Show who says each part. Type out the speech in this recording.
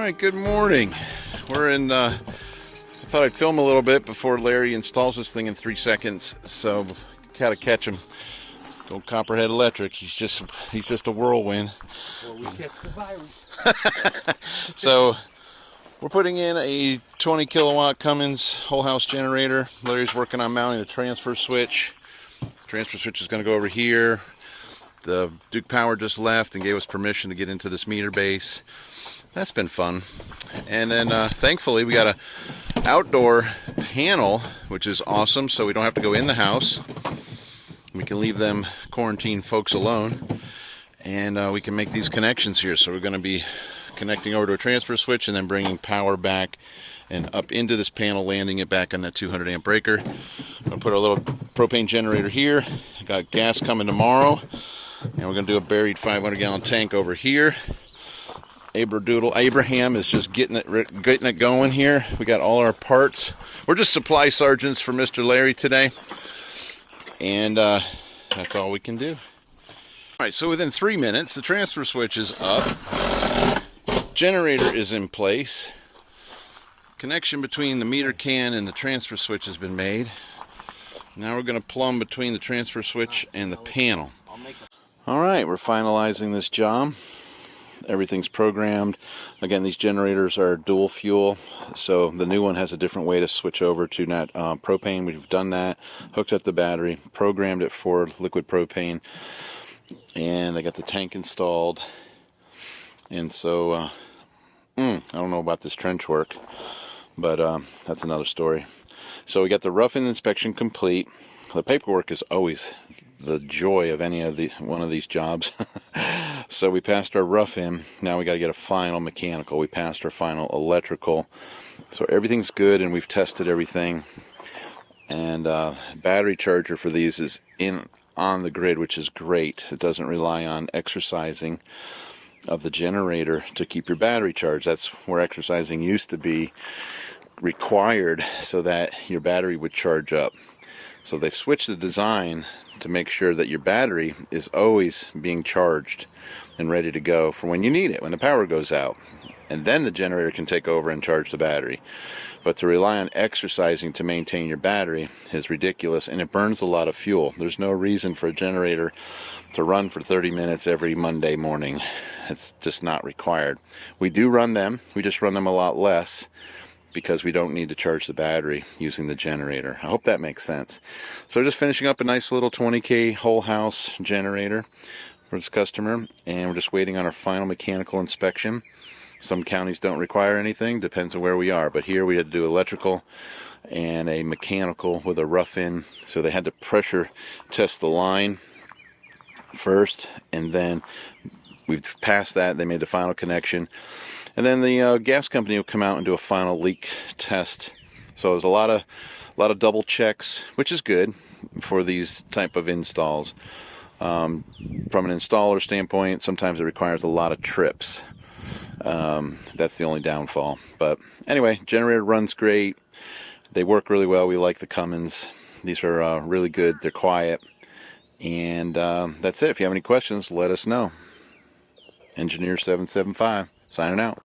Speaker 1: Alright, good morning. We're in, I thought I'd film a little bit before Larry installs this thing in 3 seconds, so gotta catch him. Go Copperhead Electric, he's just a whirlwind.
Speaker 2: Before we catch the virus.
Speaker 1: So, we're putting in a 20 kilowatt Cummins whole house generator. Larry's working on mounting the transfer switch. Transfer switch is going to go over here. The Duke Power just left and gave us permission to get into this meter base. That's been fun. And then thankfully we got a outdoor panel, which is awesome, so we don't have to go in the house. We can leave them quarantine folks alone, and we can make these connections here. So we're going to be connecting over to a transfer switch and then bringing power back and up into this panel, landing it back on that 200 amp breaker. I'm going to put our little propane generator here. Got gas coming tomorrow, and we're going to do a buried 500 gallon tank over here. Abraham is just getting it going here. We got all our parts. We're just supply sergeants for Mr. Larry today, and that's all we can do. All right, so within 3 minutes, the transfer switch is up. Generator is in place. Connection between the meter can and the transfer switch has been made. Now we're going to plumb between the transfer switch and the panel. All right, we're finalizing this job. Everything's programmed. Again, these generators are dual fuel, so the new one has a different way to switch over to not propane. We've done that, hooked up the battery, programmed it for liquid propane, and I got the tank installed. And so I don't know about this trench work, but that's another story. So we got the rough-in inspection complete. The paperwork is always the joy of one of these jobs. So we passed our rough-in. Now we got to get a final mechanical. We passed our final electrical. So everything's good, and we've tested everything. And battery charger for these is on the grid, which is great. It doesn't rely on exercising of the generator to keep your battery charged. That's where exercising used to be required so that your battery would charge up. So they've switched the design to make sure that your battery is always being charged and ready to go for when you need it, when the power goes out. And then the generator can take over and charge the battery. But to rely on exercising to maintain your battery is ridiculous, and it burns a lot of fuel. There's no reason for a generator to run for 30 minutes every Monday morning. It's just not required. We do run them. We just run them a lot less because we don't need to charge the battery using the generator. I hope that makes sense. So we're just finishing up a nice little 20K whole house generator for this customer, and we're just waiting on our final mechanical inspection. Some counties don't require anything, depends on where we are, but here we had to do electrical and a mechanical with a rough-in, so they had to pressure test the line first, and then we've passed that. They made the final connection, and then the gas company will come out and do a final leak test. So there's a lot of double checks, which is good for these type of installs. From an installer standpoint, sometimes it requires a lot of trips. That's the only downfall. But anyway, generator runs great. They work really well. We like the Cummins. These are really good. They're quiet. And that's it. If you have any questions, let us know. Engineer 775 signing out.